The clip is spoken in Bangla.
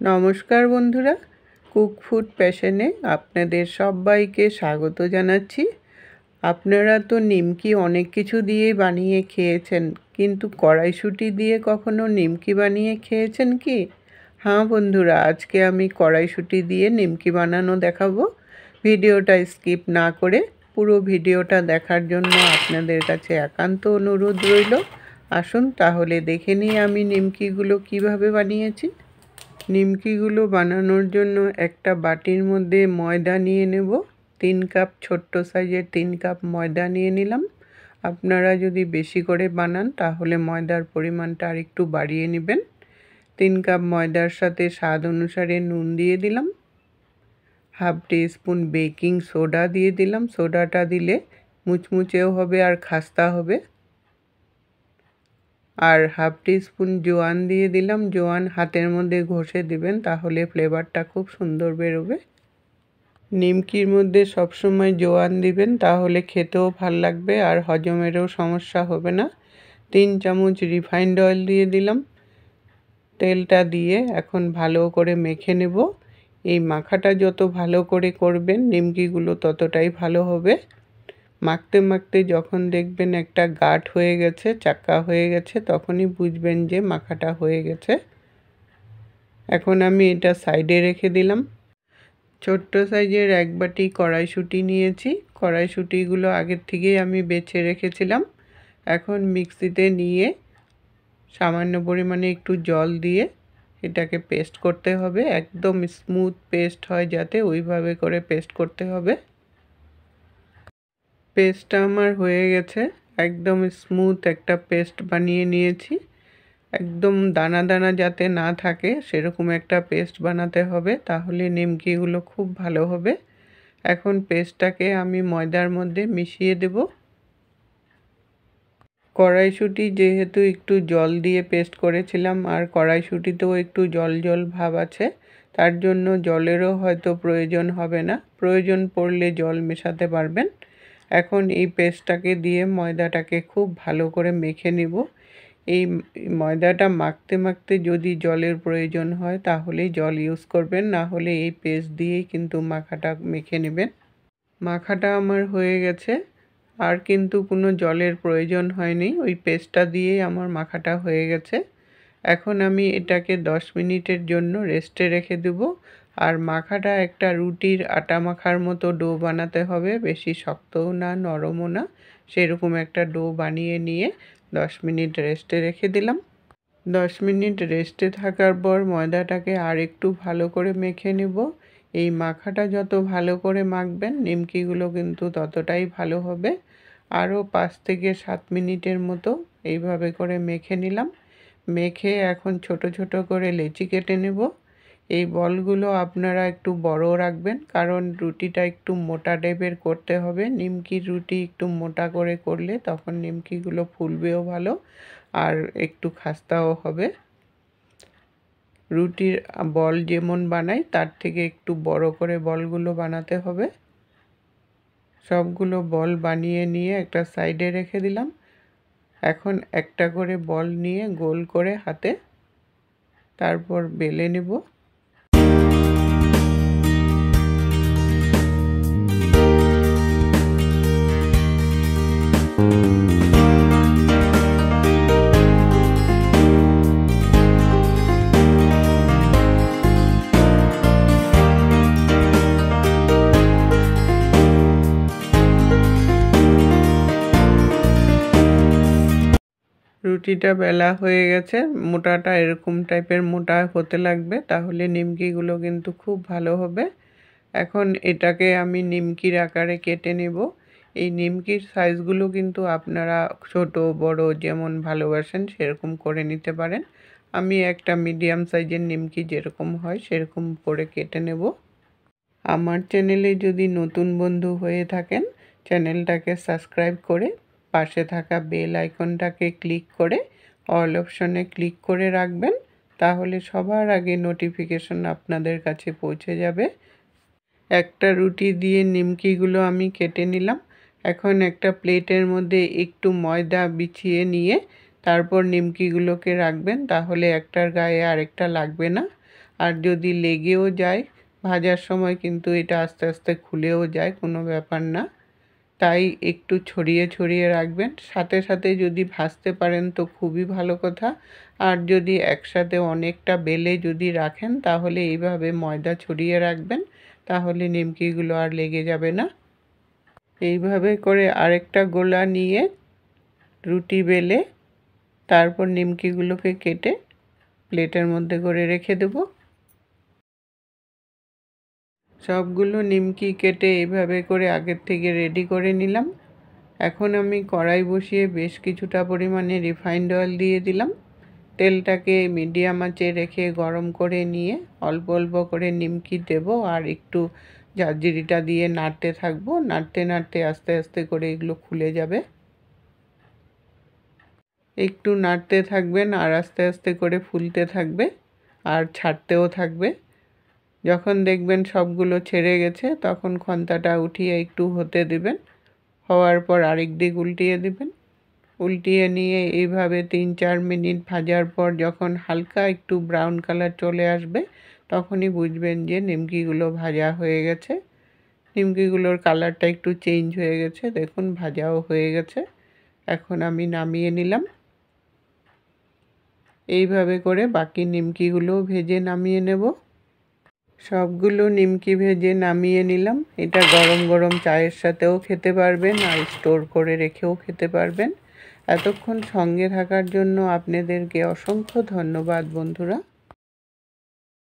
নমস্কার বন্ধুরা, কুক ফুড প্যাশনে আপনাদের সবাইকে স্বাগত জানাচ্ছি। আপনারা তো নিমকি অনেক কিছু দিয়েই বানিয়ে খেয়েছেন, কিন্তু কড়াইশুঁটি দিয়ে কখনো নিমকি বানিয়ে খেয়েছেন কি? হ্যাঁ বন্ধুরা, আজকে আমি কড়াইশুঁটি দিয়ে নিমকি বানানো দেখাবো। ভিডিওটা স্কিপ না করে পুরো ভিডিওটা দেখার জন্য আপনাদের কাছে একান্ত অনুরোধ রইল। আসুন তাহলে দেখে নিই আমি নিমকিগুলো কিভাবে বানিয়েছি। নিমকিগুলো বানানোর জন্য একটা বাটির মধ্যে ময়দা নিয়ে নেব। 3 কাপ, ছোট্ট সাইজের 3 কাপ ময়দা নিয়ে নিলাম। আপনারা যদি বেশি করে বানান তাহলে ময়দার পরিমাণটা আর একটু বাড়িয়ে নেবেন। 3 কাপ ময়দার সাথে স্বাদ অনুসারে নুন দিয়ে দিলাম। হাফ টিস্পুন বেকিং সোডা দিয়ে দিলাম। সোডাটা দিলে মুচমুচেও হবে আর খাস্তা হবে। আর হাফ টিস্পুন জোয়ান দিয়ে দিলাম। জোয়ান হাতের মধ্যে ঘষে দিবেন, তাহলে ফ্লেভারটা খুব সুন্দর বেরোবে। নিমকির মধ্যে সবসময় জোয়ান দিবেন, তাহলে খেতেও ভাল লাগবে আর হজমেরও সমস্যা হবে না। 3 চামচ রিফাইন্ড অয়েল দিয়ে দিলাম। তেলটা দিয়ে এখন ভালো করে মেখে নেব। এই মাখাটা যত ভালো করে করবেন নিমকিগুলো ততটাই ভালো হবে। মাখতে মাখতে যখন দেখবেন একটা গাঢ় হয়ে গেছে, চাক্কা হয়ে গেছে, তখনই বুঝবেন যে মাখাটা হয়ে গেছে। এখন আমি এটা সাইডে রেখে দিলাম। ছোট্ট সাইজের 1 বাটি কড়াইশুঁটি নিয়েছি। কড়াইশুঁটিগুলো আগের থেকেই আমি বেছে রেখেছিলাম। এখন মিক্সিতে নিয়ে সামান্য পরিমাণে একটু জল দিয়ে এটাকে পেস্ট করতে হবে। একদম স্মুথ পেস্ট হয় যাতে, ওইভাবে করে পেস্ট করতে হবে। পেস্টটা আমার হয়ে গেছে। একদম স্মুথ একটা পেস্ট বানিয়ে নিয়েছি। একদম দানা দানা যাতে না থাকে সেরকম একটা পেস্ট বানাতে হবে, তাহলে নিমকিগুলো খুব ভালো হবে। এখন পেস্টটাকে আমি ময়দার মধ্যে মিশিয়ে দেব। কড়াইশুঁটি যেহেতু একটু জল দিয়ে পেস্ট করেছিলাম, আর কড়াইশুঁটিতেও একটু জল জল ভাব আছে, তার জন্য জলেরও হয়তো প্রয়োজন হবে না। প্রয়োজন পড়লে জল মেশাতে পারবেন। এখন এই পেস্টটাকে দিয়ে ময়দাটাকে খুব ভালো করে মেখে নিব। এই ময়দাটা মাখতে মাখতে যদি জলের প্রয়োজন হয় তাহলেই জল ইউজ করবেন, না হলে এই পেস্ট দিয়েই কিন্তু মাখাটা মেখে নেবেন। মাখাটা আমার হয়ে গেছে, আর কিন্তু কোনো জলের প্রয়োজন হয়নি। ওই পেস্টটা দিয়েই আমার মাখাটা হয়ে গেছে। এখন আমি এটাকে 10 মিনিটের জন্য রেস্টে রেখে দেব। আর মাখাটা একটা রুটির আটা মাখার মতো ডো বানাতে হবে, বেশি শক্তও না নরমও না, সেরকম একটা ডো বানিয়ে নিয়ে 10 মিনিট রেস্টে রেখে দিলাম। 10 মিনিট রেস্টে থাকার পর ময়দাটাকে আর একটু ভালো করে মেখে নেব। এই মাখাটা যত ভালো করে মাখবেন নিমকিগুলো কিন্তু ততটাই ভালো হবে। আরও 5 থেকে 7 মিনিটের মতো এইভাবে করে মেখে নিলাম। মেখে এখন ছোট ছোট করে লেচি কেটে নেব। এই বলগুলো আপনারা একটু বড় রাখবেন, কারণ রুটিটা একটু মোটা টাইপের করতে হবে। নিমকির রুটি একটু মোটা করে করলে তখন নিমকিগুলো ফুলবেও ভালো আর একটু খাস্তাও হবে। রুটির বল যেমন বানাই তার থেকে একটু বড় করে বলগুলো বানাতে হবে। সবগুলো বল বানিয়ে নিয়ে একটা সাইডে রেখে দিলাম। এখন একটা করে বল নিয়ে গোল করে হাতে তারপর বেলে নেব। রুটিটা বেলা হয়ে গেছে। মোটাটা এরকম টাইপের মোটা হতে লাগবে, তাহলে নিমকিগুলো কিন্তু খুব ভালো হবে। এখন এটাকে আমি নিমকির আকারে কেটে নেব। এই নিমকির সাইজগুলো কিন্তু আপনারা ছোট বড় যেমন ভালোবাসেন সেরকম করে নিতে পারেন। আমি একটা মিডিয়াম সাইজের নিমকি যেরকম হয় সেরকম করে কেটে নেব। আমার চ্যানেলে যদি নতুন বন্ধু হয়ে থাকেন, চ্যানেলটাকে সাবস্ক্রাইব করে পাশে থাকা বেল আইকনটাকে ক্লিক করে অল অপশনে ক্লিক করে রাখবেন, তাহলে সবার আগে নোটিফিকেশন আপনাদের কাছে পৌঁছে যাবে। একটা রুটি দিয়ে নিমকিগুলো আমি কেটে নিলাম। এখন একটা প্লেটের মধ্যে একটু ময়দা বিছিয়ে নিয়ে তারপর নিমকিগুলোকে রাখবেন, তাহলে একটার গায়ে আরেকটা লাগবে না। আর যদি লেগেও যায় ভাজার সময় কিন্তু এটা আস্তে আস্তে খুলেও যায়, কোনো ব্যাপার না। তাই একটু ছড়িয়ে ছড়িয়ে রাখবেন। সাথে সাথে যদি ভাজতে পারেন তো খুবই ভালো কথা। আর যদি একসাথে অনেকটা বেলে যদি রাখেন তাহলে এইভাবে ময়দা ছড়িয়ে রাখবেন, তাহলে নিমকিগুলো আর লেগে যাবে না। এইভাবে করে আরেকটা গোলা নিয়ে রুটি বেলে তারপর নিমকিগুলোকে কেটে প্লেটের মধ্যে করে রেখে দেব। সবগুলো নিমকি কেটে এইভাবে করে আগের থেকে রেডি করে নিলাম। এখন আমি কড়াই বসিয়ে বেশ কিছুটা পরিমাণে রিফাইন্ড অয়েল দিয়ে দিলাম। তেলটাকে মিডিয়াম আঁচে রেখে গরম করে নিয়ে অল্প অল্প করে নিমকি দেব আর একটু জাজিরিটা দিয়ে নাড়তে থাকবো। নাড়তে নাড়তে আস্তে আস্তে করে এগুলো খুলে যাবে। একটু নাড়তে থাকবেন আর আস্তে আস্তে করে ফুলতে থাকবে আর ছাড়তেও থাকবে। যখন দেখবেন সবগুলো ছেড়ে গেছে তখন খন্তাটা উঠিয়ে একটু হতে দিবেন। হওয়ার পর আরেক দিক উল্টিয়ে দিবেন। উল্টিয়ে নিয়ে এইভাবে 3-4 মিনিট ভাজার পর যখন হালকা একটু ব্রাউন কালার চলে আসবে তখনই বুঝবেন যে নিমকিগুলো ভাজা হয়ে গেছে। নিমকিগুলোর কালারটা একটু চেঞ্জ হয়ে গেছে, দেখুন ভাজাও হয়ে গেছে। এখন আমি নামিয়ে নিলাম। এইভাবে করে বাকি নিমকিগুলোও ভেজে নামিয়ে নেব। সবগুলো নিমকি ভেজে নামিয়ে নিলাম। এটা গরম গরম চায়ের সাথেও খেতে পারবেন আর স্টোর করে রেখেও খেতে পারবেন। এতক্ষণ সঙ্গে থাকার জন্য আপনাদেরকে অসংখ্য ধন্যবাদ বন্ধুরা।